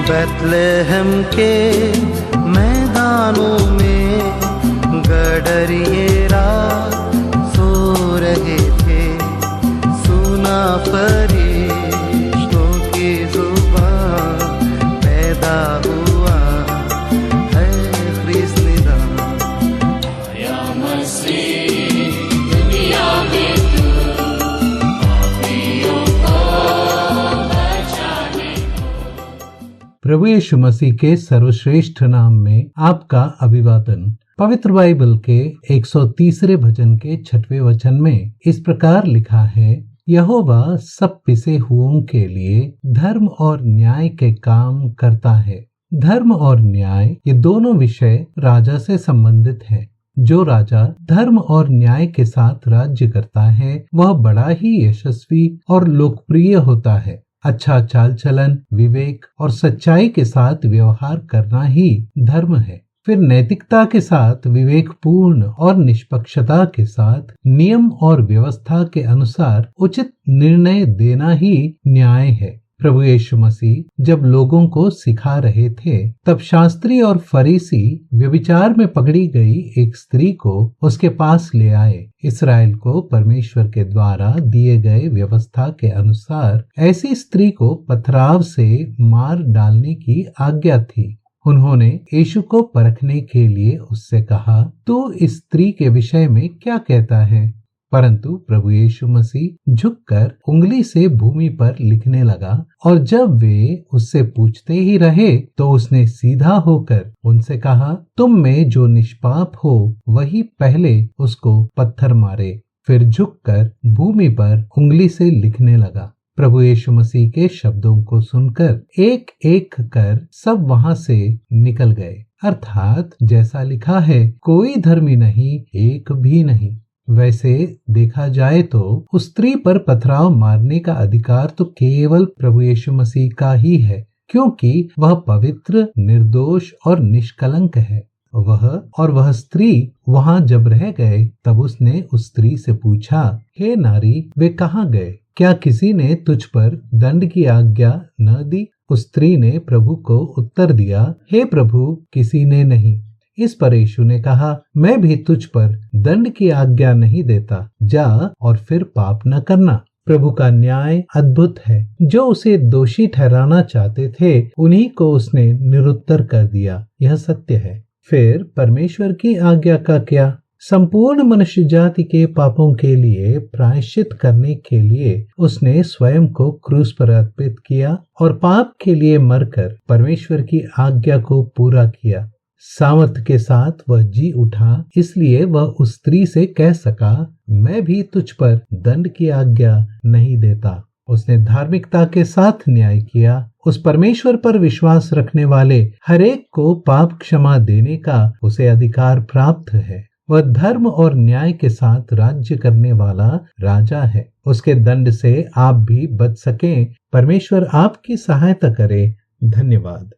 बैतलहम के मैदानों में गडरिये रात सो रहे थे, सुना फरिश्तों की जुबान, पैदा हुआ है ख्रिस्त निदा। या मसीह दुनिया में तू पापियों को बचाने को। प्रभु यीशु मसीह के सर्वश्रेष्ठ नाम में आपका अभिवादन। पवित्र बाइबल के 130 भजन के 6वें वचन में इस प्रकार लिखा है, यहोवा सब पिसे हुओं के लिए धर्म और न्याय के काम करता है। धर्म और न्याय ये दोनों विषय राजा से संबंधित हैं। जो राजा धर्म और न्याय के साथ राज्य करता है वह बड़ा ही यशस्वी और लोकप्रिय होता है। अच्छा चाल चलन, विवेक और सच्चाई के साथ व्यवहार करना ही धर्म है। फिर नैतिकता के साथ, विवेकपूर्ण और निष्पक्षता के साथ नियम और व्यवस्था के अनुसार उचित निर्णय देना ही न्याय है। प्रभु यीशु मसीह जब लोगों को सिखा रहे थे तब शास्त्री और फरीसी व्यभिचार में पकड़ी गई एक स्त्री को उसके पास ले आए। इस्राएल को परमेश्वर के द्वारा दिए गए व्यवस्था के अनुसार ऐसी स्त्री को पथराव से मार डालने की आज्ञा थी। उन्होंने यीशु को परखने के लिए उससे कहा, तू इस स्त्री के विषय में क्या कहता है? परंतु प्रभु यीशु मसीह झुककर उंगली से भूमि पर लिखने लगा, और जब वे उससे पूछते ही रहे तो उसने सीधा होकर उनसे कहा, तुम में जो निष्पाप हो वही पहले उसको पत्थर मारे। फिर झुककर भूमि पर उंगली से लिखने लगा। प्रभु यीशु मसीह के शब्दों को सुनकर एक एक कर सब वहां से निकल गए। अर्थात जैसा लिखा है, कोई धर्मी नहीं, एक भी नहीं। वैसे देखा जाए तो उस स्त्री पर पथराव मारने का अधिकार तो केवल प्रभु यीशु मसीह का ही है, क्योंकि वह पवित्र, निर्दोष और निष्कलंक है। वह स्त्री वहां जब रह गए तब उसने उस स्त्री से पूछा, हे नारी, वे कहाँ गए? क्या किसी ने तुझ पर दंड की आज्ञा न दी? उस स्त्री ने प्रभु को उत्तर दिया, हे प्रभु, किसी ने नहीं। इस पर यीशु ने कहा, मैं भी तुझ पर दंड की आज्ञा नहीं देता, जा और फिर पाप न करना। प्रभु का न्याय अद्भुत है। जो उसे दोषी ठहराना चाहते थे उन्हीं को उसने निरुत्तर कर दिया। यह सत्य है। फिर परमेश्वर की आज्ञा का क्या? संपूर्ण मनुष्य जाति के पापों के लिए प्रायश्चित करने के लिए उसने स्वयं को क्रूस पर अर्पित किया और पाप के लिए मरकर परमेश्वर की आज्ञा को पूरा किया। सामर्थ के साथ वह जी उठा, इसलिए वह उस स्त्री से कह सका, मैं भी तुझ पर दंड की आज्ञा नहीं देता। उसने धार्मिकता के साथ न्याय किया। उस परमेश्वर पर विश्वास रखने वाले हरेक को पाप क्षमा देने का उसे अधिकार प्राप्त है। वह धर्म और न्याय के साथ राज्य करने वाला राजा है। उसके दंड से आप भी बच सकें। परमेश्वर आपकी सहायता करे। धन्यवाद।